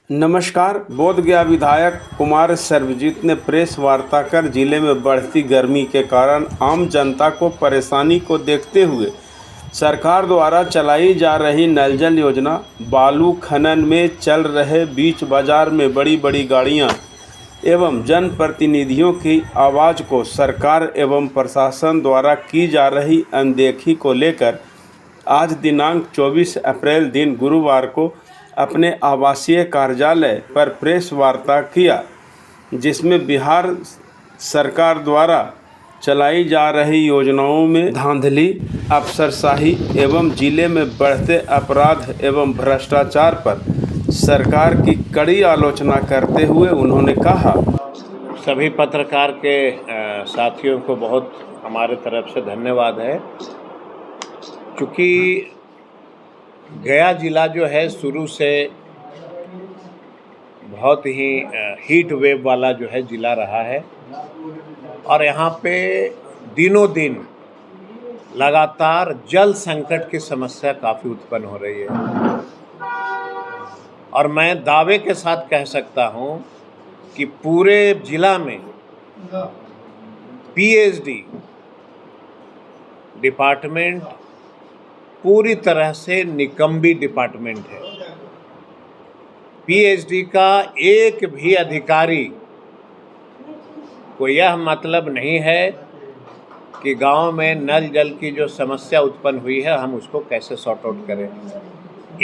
नमस्कार। बोधगया विधायक कुमार सर्वजीत ने प्रेस वार्ता कर जिले में बढ़ती गर्मी के कारण आम जनता को परेशानी को देखते हुए सरकार द्वारा चलाई जा रही नल जल योजना, बालू खनन में चल रहे बीच बाजार में बड़ी बड़ी गाड़ियां एवं जनप्रतिनिधियों की आवाज़ को सरकार एवं प्रशासन द्वारा की जा रही अनदेखी को लेकर आज दिनांक 24 अप्रैल दिन गुरुवार को अपने आवासीय कार्यालय पर प्रेस वार्ता किया, जिसमें बिहार सरकार द्वारा चलाई जा रही योजनाओं में धांधली, अफसरशाही एवं जिले में बढ़ते अपराध एवं भ्रष्टाचार पर सरकार की कड़ी आलोचना करते हुए उन्होंने कहा, सभी पत्रकार के साथियों को बहुत हमारे तरफ से धन्यवाद है, क्योंकि गया ज़िला जो है शुरू से बहुत ही हीट वेव वाला जो है ज़िला रहा है और यहाँ पे दिनों दिन लगातार जल संकट की समस्या काफ़ी उत्पन्न हो रही है। और मैं दावे के साथ कह सकता हूँ कि पूरे ज़िला में पीएचडी डिपार्टमेंट पूरी तरह से निकम्बी डिपार्टमेंट है। पीएचडी का एक भी अधिकारी को यह मतलब नहीं है कि गांव में नल जल की जो समस्या उत्पन्न हुई है हम उसको कैसे सॉर्ट आउट करें।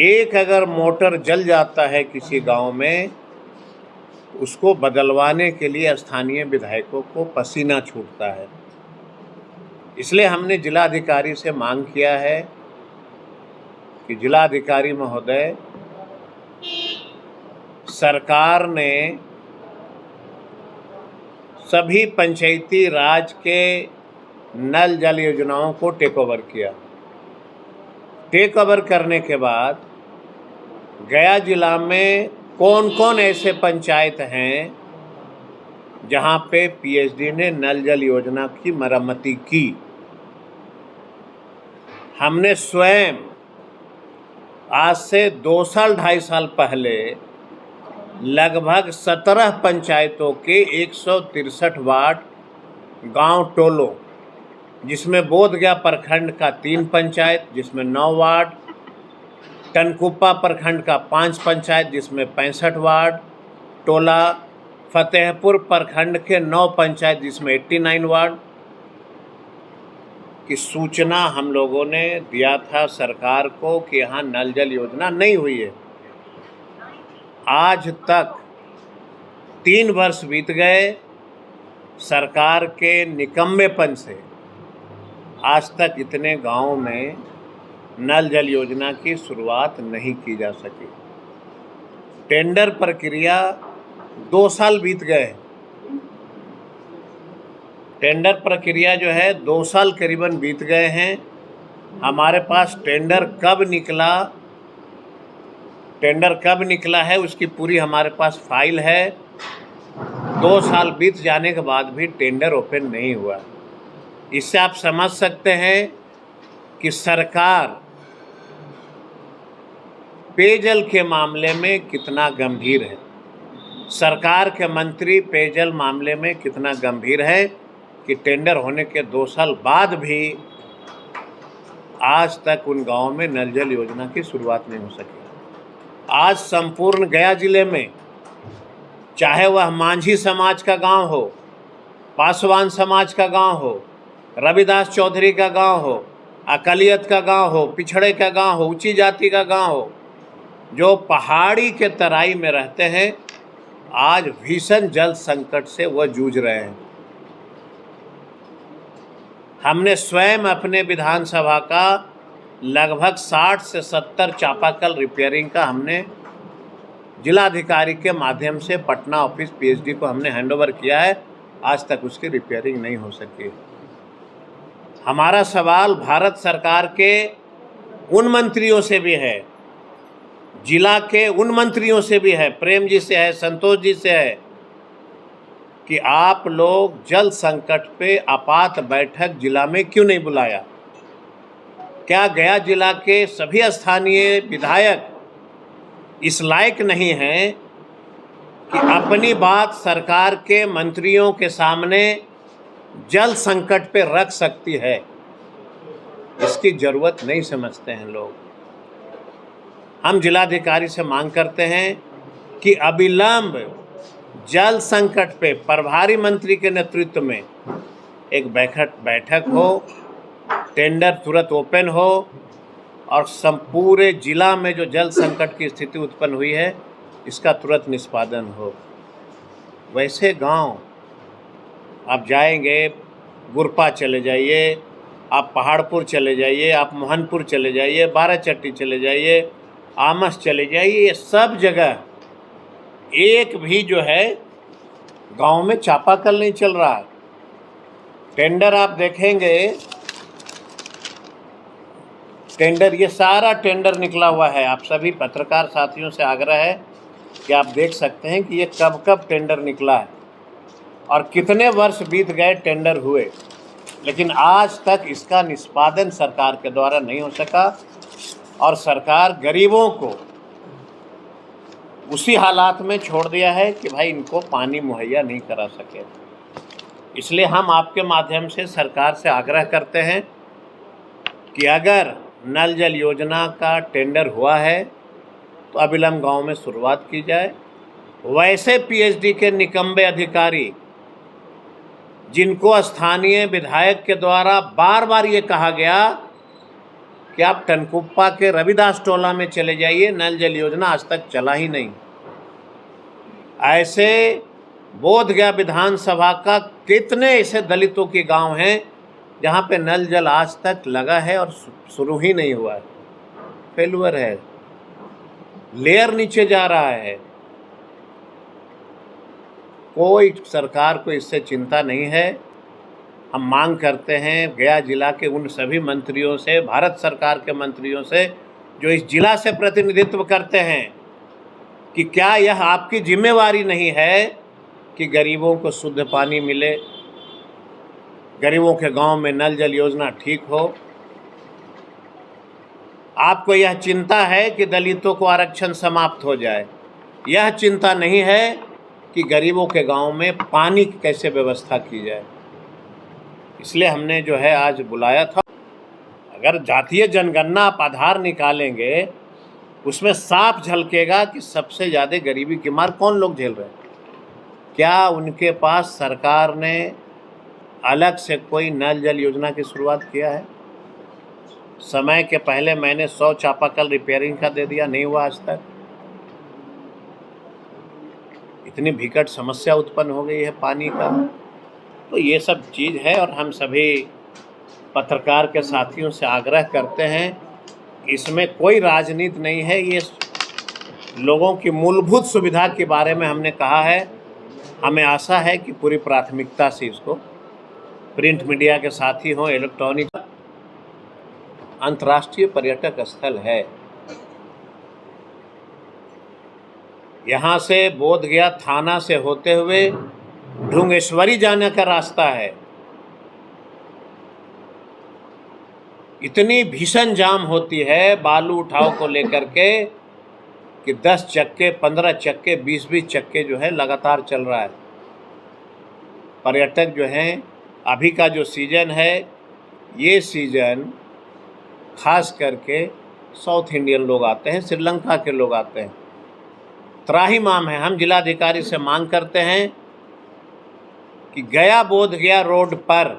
एक अगर मोटर जल जाता है किसी गांव में, उसको बदलवाने के लिए स्थानीय विधायकों को पसीना छूटता है। इसलिए हमने जिलाधिकारी से मांग किया है कि जिलाधिकारी महोदय, सरकार ने सभी पंचायती राज के नल जल योजनाओं को टेक ओवर किया। टेक ओवर करने के बाद गया जिला में कौन कौन ऐसे पंचायत हैं जहां पे पीएचडी ने नल जल योजना की मरम्मती की। हमने स्वयं आज से 2 साल 2.5 साल पहले लगभग 17 पंचायतों के 163 वार्ड गांव टोलों, जिसमें बोधगया प्रखंड का 3 पंचायत जिसमें 9 वार्ड, टनकुप्पा प्रखंड का 5 पंचायत जिसमें 65 वार्ड टोला, फतेहपुर प्रखंड के 9 पंचायत जिसमें 89 वार्ड की सूचना हम लोगों ने दिया था सरकार को कि यहाँ नल जल योजना नहीं हुई है। आज तक 3 वर्ष बीत गए, सरकार के निकम्मेपन से आज तक इतने गांवों में नल जल योजना की शुरुआत नहीं की जा सकी। टेंडर प्रक्रिया 2 साल बीत गए। टेंडर प्रक्रिया जो है 2 साल करीबन बीत गए हैं। हमारे पास टेंडर कब निकला है उसकी पूरी हमारे पास फाइल है। 2 साल बीत जाने के बाद भी टेंडर ओपन नहीं हुआ। इससे आप समझ सकते हैं कि सरकार पेयजल के मामले में कितना गंभीर है, सरकार के मंत्री पेयजल मामले में कितना गंभीर है कि टेंडर होने के 2 साल बाद भी आज तक उन गांवों में नल जल योजना की शुरुआत नहीं हो सकी। आज संपूर्ण गया जिले में, चाहे वह मांझी समाज का गांव हो, पासवान समाज का गांव हो, रविदास चौधरी का गांव हो, अकलियत का गांव हो, पिछड़े का गांव हो, ऊंची जाति का गांव हो, जो पहाड़ी के तराई में रहते हैं, आज भीषण जल संकट से वह जूझ रहे हैं। हमने स्वयं अपने विधानसभा का लगभग 60 से 70 चापाकल रिपेयरिंग का हमने जिलाधिकारी के माध्यम से पटना ऑफिस पीएचडी को हमने हैंडओवर किया है। आज तक उसकी रिपेयरिंग नहीं हो सकी। हमारा सवाल भारत सरकार के उन मंत्रियों से भी है, जिला के उन मंत्रियों से भी है, प्रेम जी से है, संतोष जी से है, कि आप लोग जल संकट पे आपात बैठक जिला में क्यों नहीं बुलाया। क्या गया जिला के सभी स्थानीय विधायक इस लायक नहीं हैं कि अपनी बात सरकार के मंत्रियों के सामने जल संकट पे रख सकती है? इसकी जरूरत नहीं समझते हैं लोग। हम जिलाधिकारी से मांग करते हैं कि अविलंब जल संकट पे प्रभारी मंत्री के नेतृत्व में एक बैठक हो, टेंडर तुरंत ओपन हो और पूरे जिला में जो जल संकट की स्थिति उत्पन्न हुई है इसका तुरंत निष्पादन हो। वैसे गांव आप जाएंगे, गुरपा चले जाइए, आप पहाड़पुर चले जाइए, आप मोहनपुर चले जाइए, बाराचट्टी चले जाइए, आमस चले जाइए, ये सब जगह एक भी जो है गांव में चापाकल नहीं चल रहा है। टेंडर आप देखेंगे, टेंडर, ये सारा टेंडर निकला हुआ है। आप सभी पत्रकार साथियों से आग्रह है कि आप देख सकते हैं कि ये कब कब टेंडर निकला है और कितने वर्ष बीत गए टेंडर हुए, लेकिन आज तक इसका निष्पादन सरकार के द्वारा नहीं हो सका और सरकार गरीबों को उसी हालात में छोड़ दिया है कि भाई इनको पानी मुहैया नहीं करा सके। इसलिए हम आपके माध्यम से सरकार से आग्रह करते हैं कि अगर नल जल योजना का टेंडर हुआ है तो अविलंब गांव में शुरुआत की जाए। वैसे पीएचडी के निकम्बे अधिकारी जिनको स्थानीय विधायक के द्वारा बार बार ये कहा गया कि आप टनकुप्पा के रविदास टोला में चले जाइए, नल जल योजना आज तक चला ही नहीं। ऐसे बोधगया विधानसभा का कितने ऐसे दलितों के गांव हैं जहां पे नल जल आज तक लगा है और शुरू ही नहीं हुआ है, फेलुअर है, लेयर नीचे जा रहा है। कोई सरकार को इससे चिंता नहीं है। हम मांग करते हैं गया जिला के उन सभी मंत्रियों से, भारत सरकार के मंत्रियों से जो इस जिला से प्रतिनिधित्व करते हैं, कि क्या यह आपकी जिम्मेवारी नहीं है कि गरीबों को शुद्ध पानी मिले, गरीबों के गांव में नल जल योजना ठीक हो? आपको यह चिंता है कि दलितों को आरक्षण समाप्त हो जाए, यह चिंता नहीं है कि गरीबों के गांव में पानी की कैसे व्यवस्था की जाए। इसलिए हमने जो है आज बुलाया था। अगर जातीय जनगणना आप आधार निकालेंगे उसमें साफ झलकेगा कि सबसे ज़्यादा गरीबी की मार कौन लोग झेल रहे हैं। क्या उनके पास सरकार ने अलग से कोई नल जल योजना की शुरुआत किया है? समय के पहले मैंने 100 चापाकल रिपेयरिंग का दे दिया, नहीं हुआ आज तक। इतनी भीकट समस्या उत्पन्न हो गई है पानी का। तो ये सब चीज़ है और हम सभी पत्रकार के साथियों से आग्रह करते हैं, इसमें कोई राजनीति नहीं है। ये लोगों की मूलभूत सुविधा के बारे में हमने कहा है। हमें आशा है कि पूरी प्राथमिकता से इसको, प्रिंट मीडिया के साथी हों, इलेक्ट्रॉनिक, अंतर्राष्ट्रीय पर्यटक स्थल है। यहाँ से बोधगया थाना से होते हुए ढुंगेश्वरी जाने का रास्ता है। इतनी भीषण जाम होती है बालू उठाव को लेकर के कि 10 चक्के, 15 चक्के, 20-20 चक्के जो है लगातार चल रहा है। पर्यटक जो हैं, अभी का जो सीज़न है, ये सीज़न खास करके साउथ इंडियन लोग आते हैं, श्रीलंका के लोग आते हैं। त्राहिमाम है। हम जिलाधिकारी से मांग करते हैं कि गया बोधगया रोड पर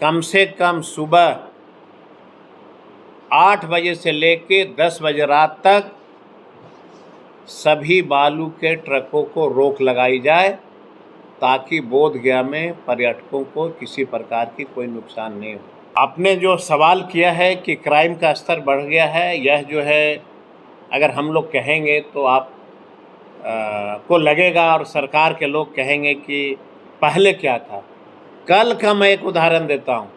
कम से कम सुबह 8 बजे से लेके 10 बजे रात तक सभी बालू के ट्रकों को रोक लगाई जाए, ताकि बोधगया में पर्यटकों को किसी प्रकार की कोई नुकसान नहीं हो। आपने जो सवाल किया है कि क्राइम का स्तर बढ़ गया है, यह जो है अगर हम लोग कहेंगे तो आप को लगेगा और सरकार के लोग कहेंगे कि पहले क्या था। कल का मैं एक उदाहरण देता हूँ।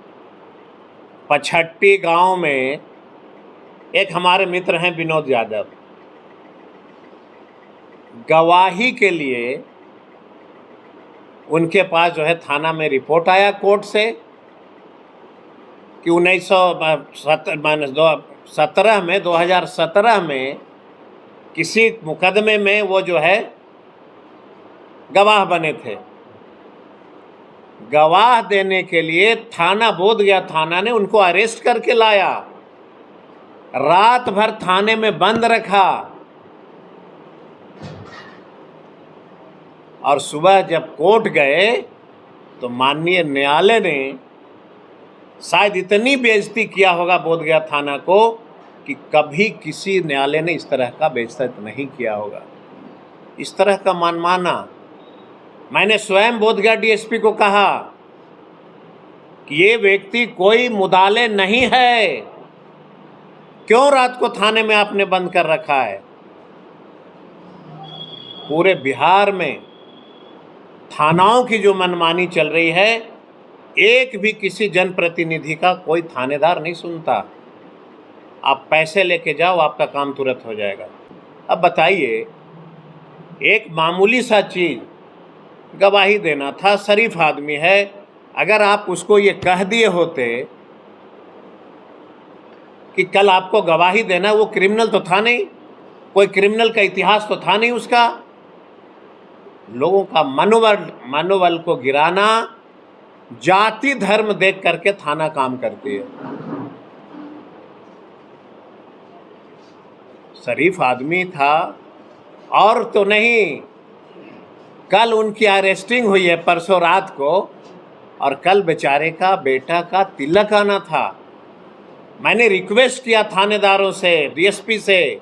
पछट्टी गांव में एक हमारे मित्र हैं विनोद यादव, गवाही के लिए उनके पास जो है थाना में रिपोर्ट आया कोर्ट से कि 2017 में किसी मुकदमे में वो जो है गवाह बने थे। गवाह देने के लिए थाना बोधगया थाना ने उनको अरेस्ट करके लाया, रात भर थाने में बंद रखा, और सुबह जब कोर्ट गए तो माननीय न्यायालय ने शायद इतनी बेइज्जती किया होगा बोधगया थाना को कि कभी किसी न्यायालय ने इस तरह का बेइज्जत नहीं किया होगा। इस तरह का मनमाना। मैंने स्वयं बोधगया डीएसपी को कहा कि ये व्यक्ति कोई मुदाले नहीं है, क्यों रात को थाने में आपने बंद कर रखा है। पूरे बिहार में थानाओं की जो मनमानी चल रही है, एक भी किसी जनप्रतिनिधि का कोई थानेदार नहीं सुनता। आप पैसे लेके जाओ, आपका काम तुरंत हो जाएगा। अब बताइए, एक मामूली सा चीज़ गवाही देना था, शरीफ आदमी है, अगर आप उसको ये कह दिए होते कि कल आपको गवाही देना, वो क्रिमिनल तो था नहीं, कोई क्रिमिनल का इतिहास तो था नहीं उसका। लोगों का मनोबल को गिराना, जाति धर्म देख करके थाना काम करती है। शरीफ आदमी था और तो नहीं। कल उनकी अरेस्टिंग हुई है परसों रात को, और कल बेचारे का बेटा का तिलक आना था। मैंने रिक्वेस्ट किया थानेदारों से, डीएसपी से,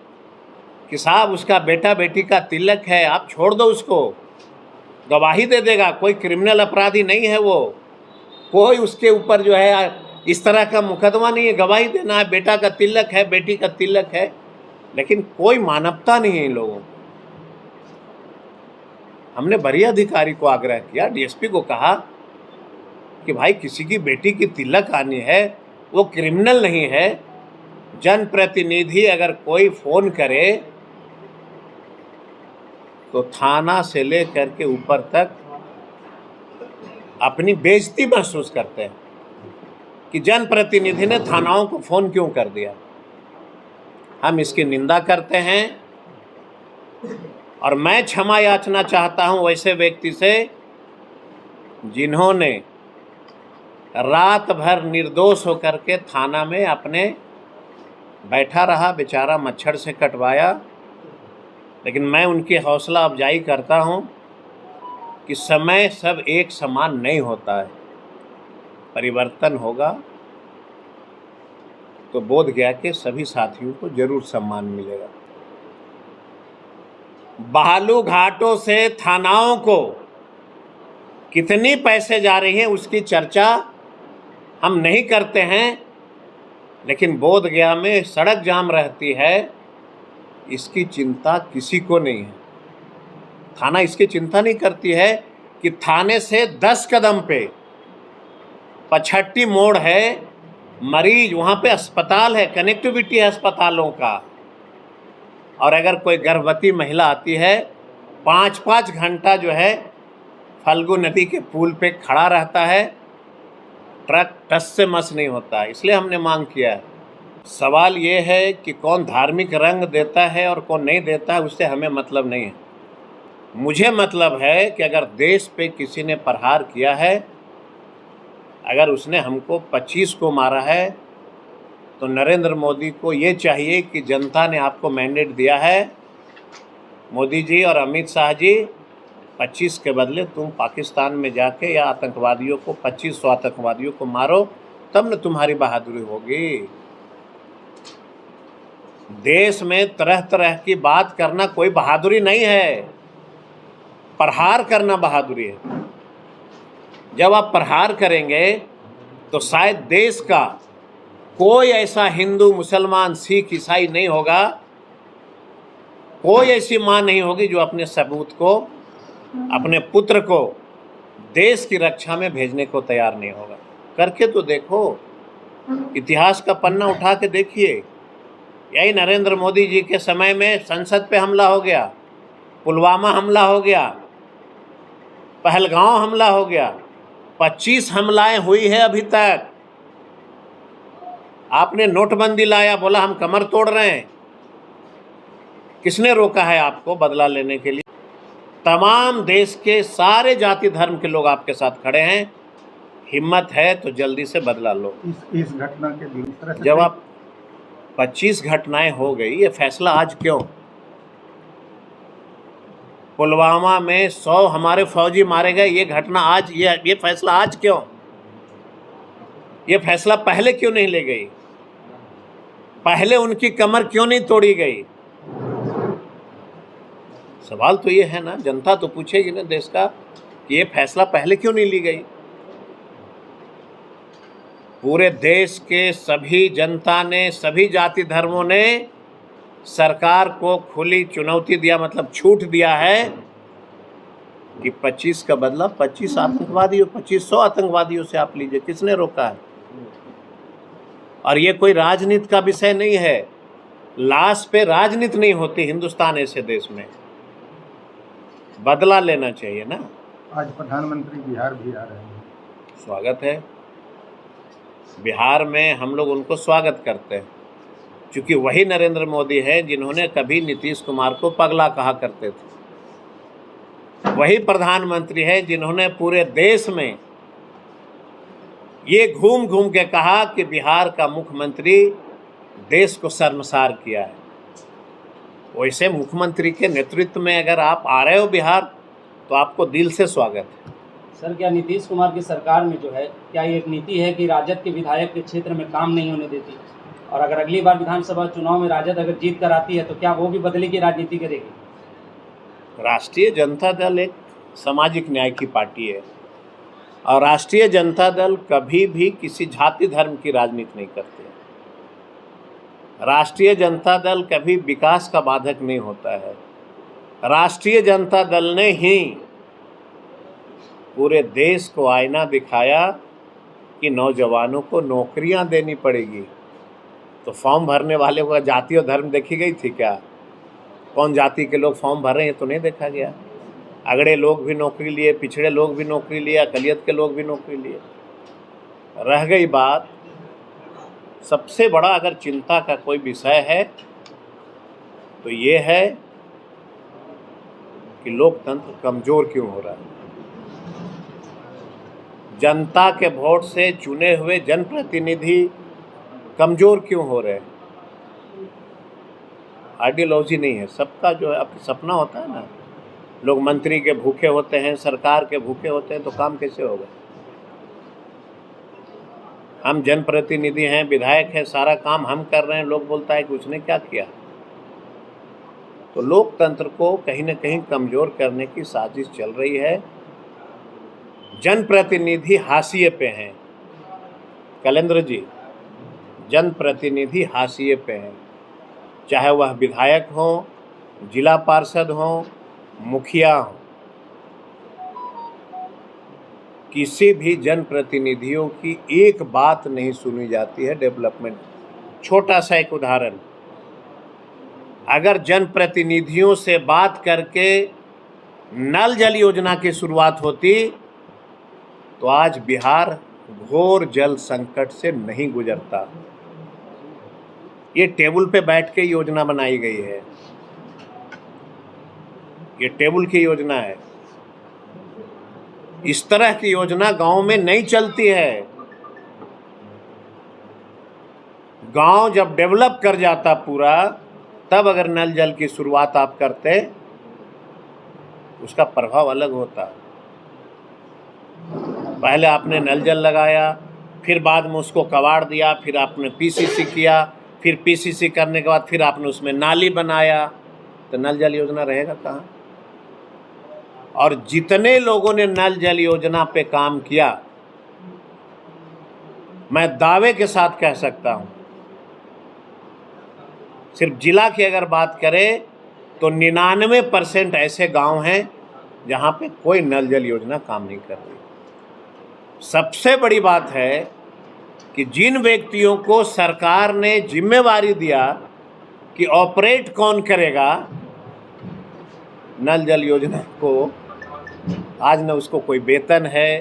कि साहब उसका बेटा बेटी का तिलक है, आप छोड़ दो उसको, गवाही दे देगा, कोई क्रिमिनल अपराधी नहीं है वो, कोई उसके ऊपर जो है इस तरह का मुकदमा नहीं है, गवाही देना है, बेटा का तिलक है, बेटी का तिलक है। लेकिन कोई मानवता नहीं है इन लोगों को। हमने वरीय अधिकारी को आग्रह किया, डीएसपी को कहा कि भाई किसी की बेटी की तिलक आनी है, वो क्रिमिनल नहीं है। जनप्रतिनिधि अगर कोई फ़ोन करे तो थाना से ले करके ऊपर तक अपनी बेइज्जती महसूस करते हैं कि जनप्रतिनिधि ने थानाओं को फ़ोन क्यों कर दिया। हम इसकी निंदा करते हैं और मैं क्षमा याचना चाहता हूं वैसे व्यक्ति से जिन्होंने रात भर निर्दोष होकर के थाना में अपने बैठा रहा, बेचारा मच्छर से कटवाया। लेकिन मैं उनकी हौसला अफजाई करता हूं कि समय सब एक समान नहीं होता है, परिवर्तन होगा तो बोधगया के सभी साथियों को जरूर सम्मान मिलेगा। बालू घाटों से थानाओं को कितनी पैसे जा रही हैं उसकी चर्चा हम नहीं करते हैं, लेकिन बोधगया में सड़क जाम रहती है, इसकी चिंता किसी को नहीं है। थाना इसकी चिंता नहीं करती है कि थाने से 10 कदम पे पछट्टी मोड़ है, मरीज वहाँ पे अस्पताल है, कनेक्टिविटी है अस्पतालों का। और अगर कोई गर्भवती महिला आती है, 5-5 घंटा जो है फल्गु नदी के पुल पे खड़ा रहता है, ट्रक टस से मस नहीं होता। इसलिए हमने मांग किया है। सवाल ये है कि कौन धार्मिक रंग देता है और कौन नहीं देता है, उससे हमें मतलब नहीं है। मुझे मतलब है कि अगर देश पे किसी ने प्रहार किया है, अगर उसने हमको 25 को मारा है, तो नरेंद्र मोदी को ये चाहिए कि जनता ने आपको मैंडेट दिया है, मोदी जी और अमित शाह जी, 25 के बदले तुम पाकिस्तान में जाके या आतंकवादियों को 2500 आतंकवादियों को मारो, तब न तुम्हारी बहादुरी होगी। देश में तरह तरह की बात करना कोई बहादुरी नहीं है, प्रहार करना बहादुरी है। जब आप प्रहार करेंगे तो शायद देश का कोई ऐसा हिंदू, मुसलमान, सिख, ईसाई नहीं होगा, कोई ऐसी माँ नहीं होगी जो अपने सबूत को, अपने पुत्र को देश की रक्षा में भेजने को तैयार नहीं होगा। करके तो देखो, इतिहास का पन्ना उठा के देखिए। यही नरेंद्र मोदी जी के समय में संसद पे हमला हो गया, पुलवामा हमला हो गया, पहलगांव हमला हो गया, 25 हमलाएं हुई है अभी तक। आपने नोटबंदी लाया, बोला हम कमर तोड़ रहे हैं। किसने रोका है आपको बदला लेने के लिए? तमाम देश के सारे जाति धर्म के लोग आपके साथ खड़े हैं। हिम्मत है तो जल्दी से बदला लो। इस घटना के दूसरा जब आप 25 घटनाएं हो गई, ये फैसला आज क्यों? पुलवामा में 100 हमारे फौजी मारे गए, ये घटना आज, ये फैसला आज क्यों? ये फैसला पहले क्यों नहीं ले गई? पहले उनकी कमर क्यों नहीं तोड़ी गई? सवाल तो ये है ना, जनता तो पूछेगी ना देश का, कि ये फैसला पहले क्यों नहीं ली गई? पूरे देश के सभी जनता ने, सभी जाति धर्मों ने सरकार को खुली चुनौती दिया, मतलब छूट दिया है कि 25 का बदला 25 आतंकवादियों, 2500 आतंकवादियों से आप लीजिए। किसने रोका है? और ये कोई राजनीति का विषय नहीं है। लाश पे राजनीति नहीं होती हिंदुस्तान ऐसे देश में। बदला लेना चाहिए ना। आज प्रधानमंत्री बिहार भी आ रहे हैं। स्वागत है। बिहार में हम लोग उनको स्वागत करते हैं, क्योंकि वही नरेंद्र मोदी है जिन्होंने कभी नीतीश कुमार को पगला कहा करते थे। वही प्रधानमंत्री है जिन्होंने पूरे देश में ये घूम घूम के कहा कि बिहार का मुख्यमंत्री देश को शर्मसार किया है। वैसे मुख्यमंत्री के नेतृत्व में अगर आप आ रहे हो बिहार, तो आपको दिल से स्वागत है। सर, क्या नीतीश कुमार की सरकार में जो है, क्या ये एक नीति है कि राजद के विधायक के क्षेत्र में काम नहीं होने देती, और अगर अगली बार विधानसभा चुनाव में राजद अगर जीत कर आती है तो क्या वो भी बदले की राजनीति करेगी? राष्ट्रीय जनता दल एक सामाजिक न्याय की पार्टी है, और राष्ट्रीय जनता दल कभी भी किसी जाति धर्म की राजनीति नहीं करती है। राष्ट्रीय जनता दल कभी विकास का बाधक नहीं होता है। राष्ट्रीय जनता दल ने ही पूरे देश को आईना दिखाया कि नौजवानों को नौकरियां देनी पड़ेगी। तो फॉर्म भरने वाले को जाति और धर्म देखी गई थी क्या? कौन जाति के लोग फॉर्म भर रहे हैं तो नहीं देखा गया। अगड़े लोग भी नौकरी लिए, पिछड़े लोग भी नौकरी लिए, अकलियत के लोग भी नौकरी लिए। रह गई बात, सबसे बड़ा अगर चिंता का कोई विषय है तो ये है कि लोकतंत्र कमज़ोर क्यों हो रहा है। जनता के वोट से चुने हुए जनप्रतिनिधि कमज़ोर क्यों हो रहे हैं? आइडियोलॉजी नहीं है। सबका जो है अपना सपना होता है ना, लोग मंत्री के भूखे होते हैं, सरकार के भूखे होते हैं, तो काम कैसे होगा? हम जनप्रतिनिधि हैं, विधायक हैं, सारा काम हम कर रहे हैं, लोग बोलता है कि उसने क्या किया। तो लोकतंत्र को कहीं ना कहीं कमज़ोर करने की साजिश चल रही है। जनप्रतिनिधि हाशिए पे हैं कलेंद्र जी, जनप्रतिनिधि हाशिए पे हैं, चाहे वह विधायक हों, जिला पार्षद हों, मुखिया हों। किसी भी जनप्रतिनिधियों की एक बात नहीं सुनी जाती है डेवलपमेंट। छोटा सा एक उदाहरण, अगर जनप्रतिनिधियों से बात करके नल जल योजना की शुरुआत होती तो आज बिहार घोर जल संकट से नहीं गुजरता। ये टेबल पे बैठ के योजना बनाई गई है, ये टेबल की योजना है। इस तरह की योजना गांव में नहीं चलती है। गांव जब डेवलप कर जाता पूरा, तब अगर नल जल की शुरुआत आप करते, उसका प्रभाव अलग होता। पहले आपने नल जल लगाया, फिर बाद में उसको कबाड़ दिया, फिर आपने पीसीसी किया, फिर पीसीसी करने के बाद फिर आपने उसमें नाली बनाया, तो नल जल योजना रहेगा कहाँ? और जितने लोगों ने नल जल योजना पे काम किया, मैं दावे के साथ कह सकता हूँ, सिर्फ जिला की अगर बात करें तो 99% ऐसे गांव हैं जहां पे कोई नल जल योजना काम नहीं कर रही। सबसे बड़ी बात है कि जिन व्यक्तियों को सरकार ने जिम्मेवारी दिया कि ऑपरेट कौन करेगा नल जल योजना को, आज न उसको कोई वेतन है,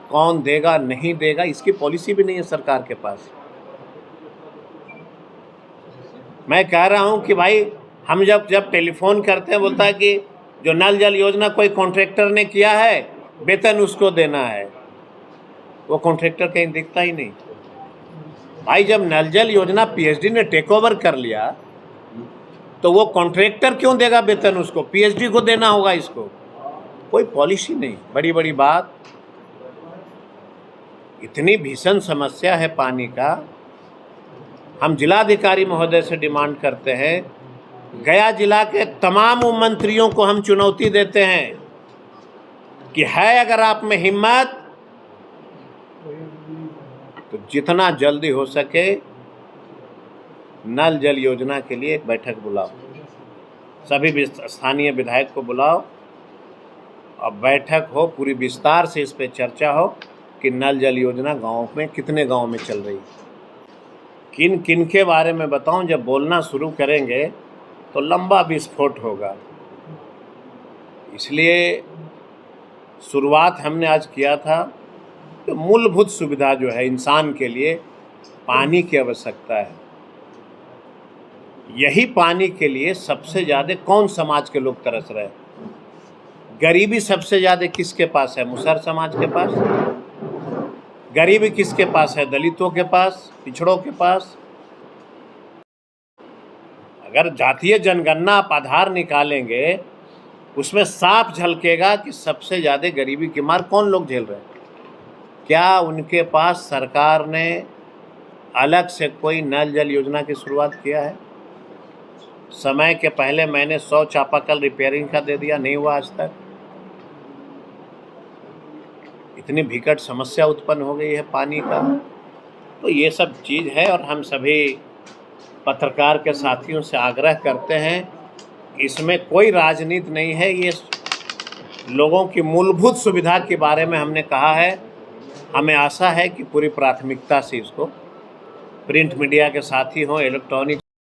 कौन देगा नहीं देगा इसकी पॉलिसी भी नहीं है सरकार के पास। मैं कह रहा हूं कि भाई हम जब टेलीफोन करते हैं बोलता है कि जो नल जल योजना कोई कॉन्ट्रैक्टर ने किया है, वेतन उसको देना है। वो कॉन्ट्रैक्टर कहीं दिखता ही नहीं। भाई जब नल जल योजना पीएचडी ने टेक ओवर कर लिया तो वो कॉन्ट्रैक्टर क्यों देगा वेतन उसको? पीएचडी को देना होगा इसको। कोई पॉलिसी नहीं। बड़ी बड़ी बात, इतनी भीषण समस्या है पानी का। हम जिलाधिकारी महोदय से डिमांड करते हैं, गया जिला के तमाम मंत्रियों को हम चुनौती देते हैं कि है अगर आप में हिम्मत तो जितना जल्दी हो सके नल जल योजना के लिए एक बैठक बुलाओ, सभी स्थानीय विधायक को बुलाओ और बैठक हो, पूरी विस्तार से इस पे चर्चा हो कि नल जल योजना गाँव में कितने गाँव में चल रही है, किन किन के बारे में बताऊं। जब बोलना शुरू करेंगे तो लंबा विस्फोट होगा। इसलिए शुरुआत हमने आज किया था कि मूलभूत सुविधा जो है इंसान के लिए पानी की आवश्यकता है। यही पानी के लिए सबसे ज़्यादा कौन समाज के लोग तरस रहे हैं? गरीबी सबसे ज़्यादा किसके पास है? मुसहर समाज के पास। गरीबी किसके पास है? दलितों के पास, पिछड़ों के पास। अगर जातीय जनगणना आप आधार निकालेंगे उसमें साफ झलकेगा कि सबसे ज़्यादा गरीबी की मार कौन लोग झेल रहे हैं। क्या उनके पास सरकार ने अलग से कोई नल जल योजना की शुरुआत किया है? समय के पहले मैंने 100 चापाकल रिपेयरिंग का दे दिया, नहीं हुआ आज तक। इतनी भीकट समस्या उत्पन्न हो गई है पानी का। तो ये सब चीज़ है और हम सभी पत्रकार के साथियों से आग्रह करते हैं, इसमें कोई राजनीति नहीं है। ये लोगों की मूलभूत सुविधा के बारे में हमने कहा है। हमें आशा है कि पूरी प्राथमिकता से इसको प्रिंट मीडिया के साथी हों, इलेक्ट्रॉनिक